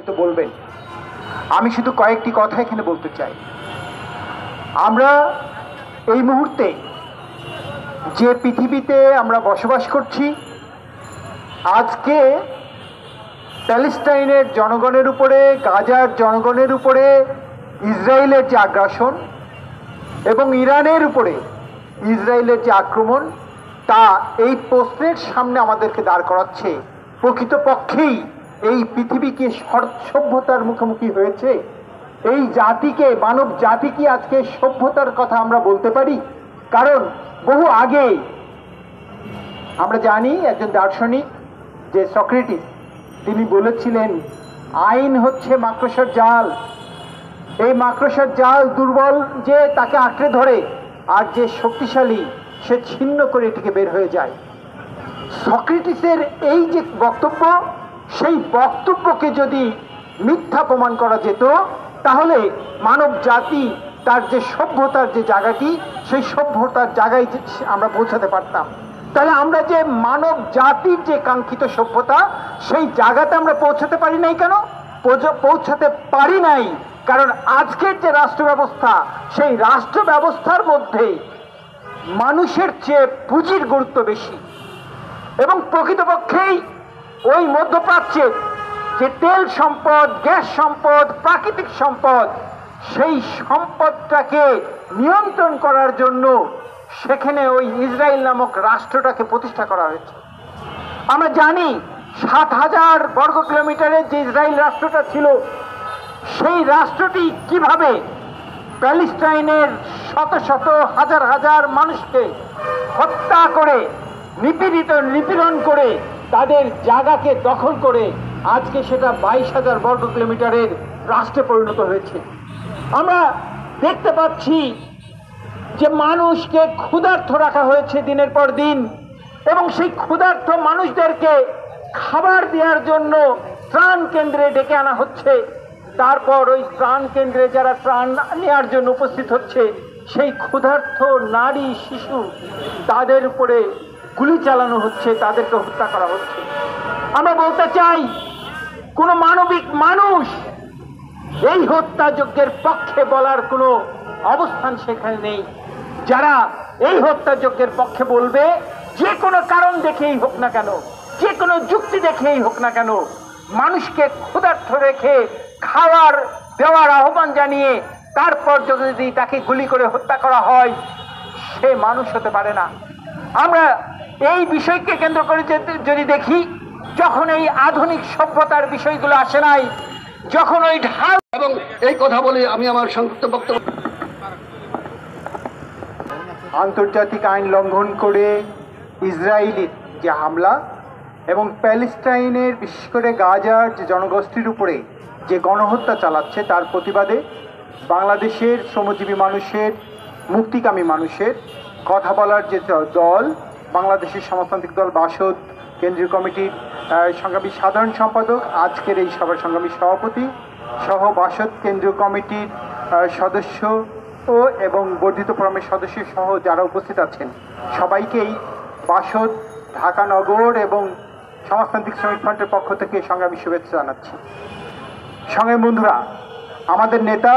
হয়তো বলবেন। আমি শুধু কয়েকটি কথা এখানে বলতে চাই। আমরা এই মুহূর্তে যে পৃথিবীতে আমরা বসবাস করছি, আজকে প্যালেস্টাইনের জনগণের উপরে, গাজার জনগণের উপরে ইসরায়েলের যে আগ্রাসন এবং ইরানের উপরে ইসরায়েলের যে আক্রমণ, তা এই প্রশ্নের সামনে আমাদেরকে দাঁড় করাচ্ছে প্রকৃতপক্ষেই এই পৃথিবী কি সভ্যতার মুখোমুখি হয়েছে? এই জাতিকে, মানব জাতি কি আজকে সভ্যতার কথা আমরা বলতে পারি? কারণ বহু আগে আমরা জানি একজন দার্শনিক যে সক্রেটিস, তিনি বলেছিলেন আইন হচ্ছে মাকড়সার জাল। এই মাকড়সার জাল দুর্বল যে তাকে আঁকড়ে ধরে, আর যে শক্তিশালী সে ছিন্ন করে এটিকে বের হয়ে যায়। সক্রেটিসের এই যে বক্তব্য, সেই বক্তব্যকে যদি মিথ্যা প্রমাণ করা যেত, তাহলে মানব জাতি তার যে সভ্যতার যে জায়গাটি, সেই সভ্যতার জায়গায় আমরা পৌঁছাতে পারতাম। তাহলে আমরা যে মানব জাতির যে কাঙ্ক্ষিত সভ্যতা, সেই জায়গাতে আমরা পৌঁছাতে পারি নাই কেন? পৌঁছাতে পারি নাই কারণ আজকের যে রাষ্ট্র ব্যবস্থা, সেই রাষ্ট্র ব্যবস্থার মধ্যে মানুষের চেয়ে পুঁজির গুরুত্ব বেশি। এবং প্রকৃতপক্ষেই ওই মধ্যপ্রাচ্যের যে তেল সম্পদ, গ্যাস সম্পদ, প্রাকৃতিক সম্পদ, সেই সম্পদটাকে নিয়ন্ত্রণ করার জন্য সেখানে ওই ইসরায়েল নামক রাষ্ট্রটাকে প্রতিষ্ঠা করা হয়েছে। আমরা জানি ৭,০০০ বর্গ কিলোমিটারের যে ইসরায়েল রাষ্ট্রটা ছিল, সেই রাষ্ট্রটি কিভাবে প্যালেস্টাইনের শত শত হাজার হাজার মানুষকে হত্যা করে, নিপীড়ন করে, তাদের জায়গাকে দখল করে আজকে সেটা ২২,০০০ বর্গ কিলোমিটারের রাষ্ট্রে পরিণত হয়েছে। আমরা দেখতে পাচ্ছি যে মানুষকে ক্ষুধার্ত রাখা হয়েছে দিনের পর দিন, এবং সেই ক্ষুধার্ত মানুষদেরকে খাবার দেওয়ার জন্য ত্রাণ কেন্দ্রে ডেকে আনা হচ্ছে। তারপর ওই ত্রাণ কেন্দ্রে যারা ত্রাণ নেওয়ার জন্য উপস্থিত হচ্ছে, সেই ক্ষুধার্ত নারী, শিশু, তাদের উপরে গুলি চালানো হচ্ছে, তাদেরকে হত্যা করা হচ্ছে। আমরা বলতে চাই, কোনো মানবিক মানুষ এই হত্যাযজ্ঞের পক্ষে বলার কোনো অবস্থান সেখানে নেই। যারা এই হত্যাযজ্ঞের পক্ষে বলবে, যে কোনো কারণ দেখেই হোক না কেন, যে কোনো যুক্তি দেখেই হোক না কেন, মানুষকে ক্ষুধার্ত রেখে খাবার দেওয়ার আহ্বান জানিয়ে তারপর যদি তাকে গুলি করে হত্যা করা হয়, সে মানুষ হতে পারে না। আমরা এই বিষয়কে কেন্দ্র করে যদি দেখি, যখন এই আধুনিক সভ্যতার বিষয়গুলো আসে নাই, যখন ওই ঢাল, এবং এই কথা বলে আমি আমার সংক্ষিপ্ত বক্তব্য। আন্তর্জাতিক আইন লঙ্ঘন করে ইসরায়েলের যে হামলা এবং প্যালেস্টাইনের, বিশেষ করে গাজার যে জনগোষ্ঠীর উপরে যে গণহত্যা চালাচ্ছে, তার প্রতিবাদে বাংলাদেশের শ্রমজীবী মানুষের, মুক্তিকামী মানুষের কথা বলার যে দল, বাংলাদেশের সমাজতান্ত্রিক দল বাসদ কেন্দ্রীয় কমিটির সংগ্রামী সাধারণ সম্পাদক, আজকের এই সভার সংগ্রামী সভাপতি সহ বাসদ কেন্দ্রীয় কমিটির সদস্য এবং বর্ধিত ফোরামের সদস্য সহ যারা উপস্থিত আছেন, সবাইকেই বাসদ, ঢাকা নগর এবং সমাজতান্ত্রিক শ্রমিক ফ্রন্টের পক্ষ থেকে সংগ্রামী শুভেচ্ছা জানাচ্ছি। সংগ্রামী বন্ধুরা, আমাদের নেতা